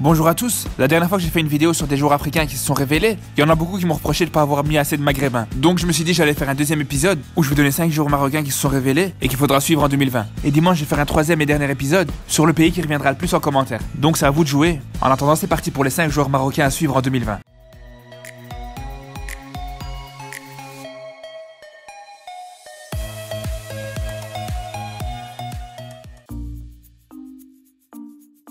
Bonjour à tous, la dernière fois que j'ai fait une vidéo sur des joueurs africains qui se sont révélés, il y en a beaucoup qui m'ont reproché de ne pas avoir mis assez de maghrébins. Donc je me suis dit que j'allais faire un deuxième épisode où je vais donner 5 joueurs marocains qui se sont révélés et qu'il faudra suivre en 2020. Et dimanche je vais faire un troisième et dernier épisode sur le pays qui reviendra le plus en commentaire. Donc c'est à vous de jouer. En attendant c'est parti pour les 5 joueurs marocains à suivre en 2020.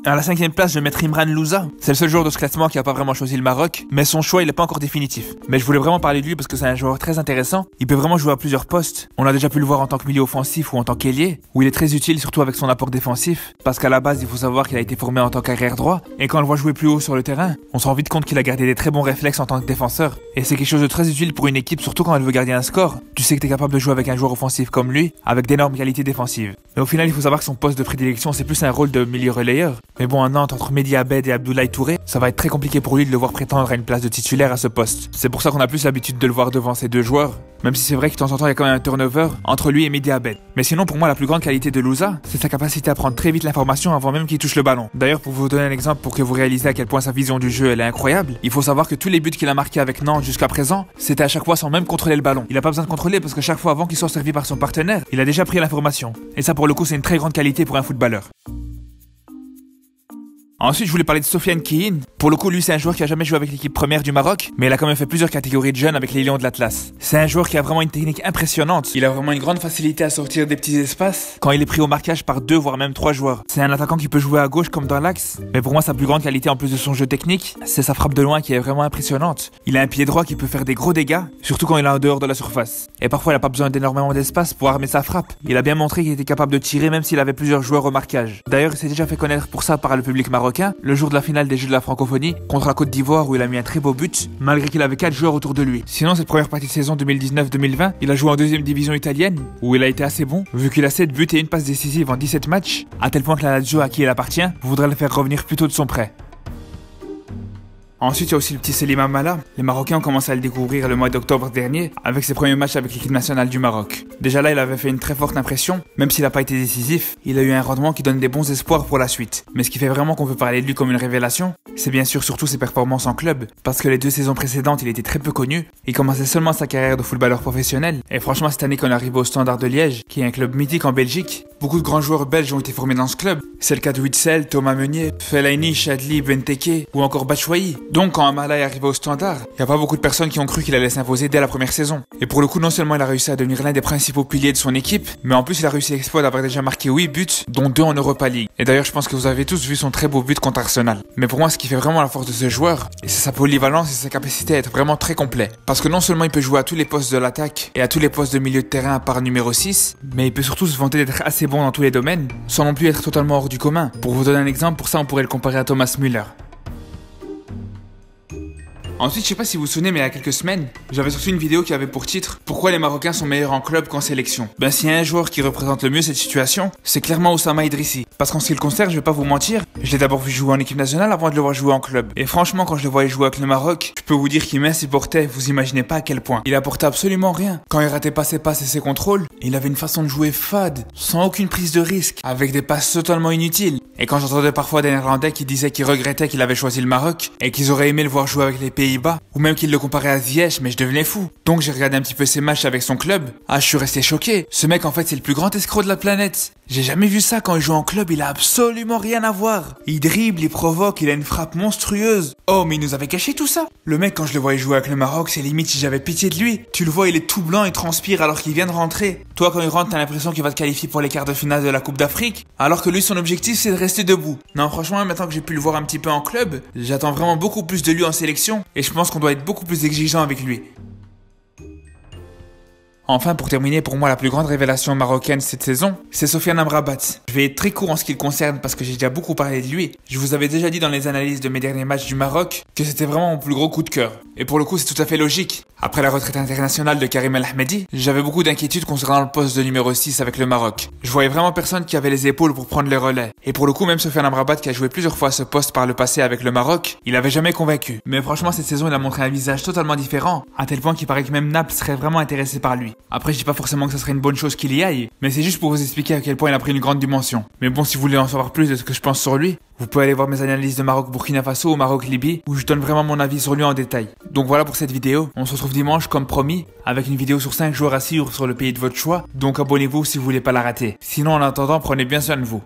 À la 5ème place, je vais mettre Imran Louza. C'est le seul joueur de ce classement qui a pas vraiment choisi le Maroc, mais son choix il est pas encore définitif. Mais je voulais vraiment parler de lui parce que c'est un joueur très intéressant. Il peut vraiment jouer à plusieurs postes. On a déjà pu le voir en tant que milieu offensif ou en tant qu'ailier, où il est très utile surtout avec son apport défensif. Parce qu'à la base, il faut savoir qu'il a été formé en tant qu'arrière droit, et quand on le voit jouer plus haut sur le terrain, on se rend vite compte qu'il a gardé des très bons réflexes en tant que défenseur. Et c'est quelque chose de très utile pour une équipe, surtout quand elle veut garder un score. Tu sais que t'es capable de jouer avec un joueur offensif comme lui, avec d'énormes qualités défensives. Mais au final, il faut savoir que son poste de prédilection, c'est plus un rôle de milieu relayeur. Mais bon, à Nantes, entre Mehdi Abed et Abdoulaye Touré, ça va être très compliqué pour lui de le voir prétendre à une place de titulaire à ce poste. C'est pour ça qu'on a plus l'habitude de le voir devant ces deux joueurs, même si c'est vrai que de temps en temps il y a quand même un turnover entre lui et Mehdi Abed. Mais sinon pour moi la plus grande qualité de Louza, c'est sa capacité à prendre très vite l'information avant même qu'il touche le ballon. D'ailleurs pour vous donner un exemple pour que vous réalisez à quel point sa vision du jeu elle est incroyable, il faut savoir que tous les buts qu'il a marqués avec Nantes jusqu'à présent, c'était à chaque fois sans même contrôler le ballon. Il a pas besoin de contrôler parce que chaque fois avant qu'il soit servi par son partenaire, il a déjà pris l'information. Et ça pour le coup c'est une très grande qualité pour un footballeur. Ensuite, je voulais parler de Sofiane Kehin. Pour le coup, lui, c'est un joueur qui a jamais joué avec l'équipe première du Maroc, mais il a quand même fait plusieurs catégories de jeunes avec les Lions de l'Atlas. C'est un joueur qui a vraiment une technique impressionnante. Il a vraiment une grande facilité à sortir des petits espaces quand il est pris au marquage par 2 voire même 3 joueurs. C'est un attaquant qui peut jouer à gauche comme dans l'axe, mais pour moi, sa plus grande qualité en plus de son jeu technique, c'est sa frappe de loin qui est vraiment impressionnante. Il a un pied droit qui peut faire des gros dégâts, surtout quand il est en dehors de la surface. Et parfois, il a pas besoin d'énormément d'espace pour armer sa frappe. Il a bien montré qu'il était capable de tirer même s'il avait plusieurs joueurs au marquage. D'ailleurs, il s'est déjà fait connaître pour ça par le public marocain, le jour de la finale des Jeux de la Francophonie contre la Côte d'Ivoire où il a mis un très beau but malgré qu'il avait 4 joueurs autour de lui. Sinon cette première partie de saison 2019-2020, il a joué en 2e division italienne où il a été assez bon vu qu'il a 7 buts et une passe décisive en 17 matchs, à tel point que la Lazio à qui il appartient voudrait le faire revenir plus tôt de son prêt. Ensuite, il y a aussi le petit Selim Amala. Les Marocains ont commencé à le découvrir le mois d'octobre dernier avec ses premiers matchs avec l'équipe nationale du Maroc. Déjà là, il avait fait une très forte impression, même s'il n'a pas été décisif, il a eu un rendement qui donne des bons espoirs pour la suite. Mais ce qui fait vraiment qu'on peut parler de lui comme une révélation, c'est bien sûr surtout ses performances en club, parce que les 2 saisons précédentes, il était très peu connu, il commençait seulement sa carrière de footballeur professionnel, et franchement cette année qu'on arrive au Standard de Liège, qui est un club mythique en Belgique, beaucoup de grands joueurs belges ont été formés dans ce club. C'est le cas de Witsel, Thomas Meunier, Fellaini, Chadli, Benteke ou encore Batshuayi. Donc quand Amala est arrivé au Standard, il n'y a pas beaucoup de personnes qui ont cru qu'il allait s'imposer dès la première saison. Et pour le coup, non seulement il a réussi à devenir l'un des principaux piliers de son équipe, mais en plus il a réussi l'exploit d'avoir déjà marqué 8 buts, dont 2 en Europa League. Et d'ailleurs je pense que vous avez tous vu son très beau but contre Arsenal. Mais pour moi ce qui fait vraiment la force de ce joueur, c'est sa polyvalence et sa capacité à être vraiment très complet. Parce que non seulement il peut jouer à tous les postes de l'attaque et à tous les postes de milieu de terrain par numéro 6, mais il peut surtout se vanter d'être assez bon dans tous les domaines, sans non plus être totalement hors du commun. Pour vous donner un exemple, pour ça on pourrait le comparer à Thomas Müller. Ensuite, je sais pas si vous vous souvenez, mais il y a quelques semaines, j'avais sorti une vidéo qui avait pour titre « Pourquoi les Marocains sont meilleurs en club qu'en sélection ?» Ben s'il y a un joueur qui représente le mieux cette situation, c'est clairement Oussama Idrissi. Parce qu'en ce qui le concerne, je vais pas vous mentir, je l'ai d'abord vu jouer en équipe nationale avant de le voir jouer en club. Et franchement, quand je le voyais jouer avec le Maroc, je peux vous dire qu'il m'insupportait, vous imaginez pas à quel point. Il apportait absolument rien. Quand il ratait pas ses passes et ses contrôles, il avait une façon de jouer fade, sans aucune prise de risque, avec des passes totalement inutiles. Et quand j'entendais parfois des Néerlandais qui disaient qu'ils regrettaient qu'il avait choisi le Maroc, et qu'ils auraient aimé le voir jouer avec les Pays-Bas, ou même qu'ils le comparaient à Ziyech, mais je devenais fou. Donc j'ai regardé un petit peu ses matchs avec son club. Ah, je suis resté choqué. Ce mec en fait c'est le plus grand escroc de la planète. J'ai jamais vu ça. Quand il joue en club, il a absolument rien à voir. Il dribble, il provoque, il a une frappe monstrueuse. Oh mais il nous avait caché tout ça. Le mec quand je le voyais jouer avec le Maroc, c'est limite si j'avais pitié de lui. Tu le vois, il est tout blanc, il transpire alors qu'il vient de rentrer. Toi quand il rentre, t'as l'impression qu'il va te qualifier pour les quarts de finale de la Coupe d'Afrique, alors que lui son objectif c'est de rester debout. Non franchement, maintenant que j'ai pu le voir un petit peu en club, j'attends vraiment beaucoup plus de lui en sélection, et je pense qu'on doit être beaucoup plus exigeant avec lui. Enfin, pour terminer, pour moi, la plus grande révélation marocaine cette saison, c'est Sofiane Amrabat. Je vais être très court en ce qui le concerne parce que j'ai déjà beaucoup parlé de lui. Je vous avais déjà dit dans les analyses de mes derniers matchs du Maroc que c'était vraiment mon plus gros coup de cœur. Et pour le coup, c'est tout à fait logique. Après la retraite internationale de Karim El Ahmedi, j'avais beaucoup d'inquiétudes concernant le poste de numéro 6 avec le Maroc. Je voyais vraiment personne qui avait les épaules pour prendre les relais. Et pour le coup, même Sofiane Amrabat qui a joué plusieurs fois à ce poste par le passé avec le Maroc, il avait jamais convaincu. Mais franchement, cette saison, il a montré un visage totalement différent, à tel point qu'il paraît que même Naples serait vraiment intéressé par lui. Après, je dis pas forcément que ça serait une bonne chose qu'il y aille, mais c'est juste pour vous expliquer à quel point il a pris une grande dimension. Mais bon, si vous voulez en savoir plus de ce que je pense sur lui, vous pouvez aller voir mes analyses de Maroc-Burkina Faso ou Maroc-Libye, où je donne vraiment mon avis sur lui en détail. Donc voilà pour cette vidéo, on se retrouve dimanche comme promis, avec une vidéo sur 5 joueurs à suivre sur le pays de votre choix, donc abonnez-vous si vous voulez pas la rater. Sinon en attendant, prenez bien soin de vous.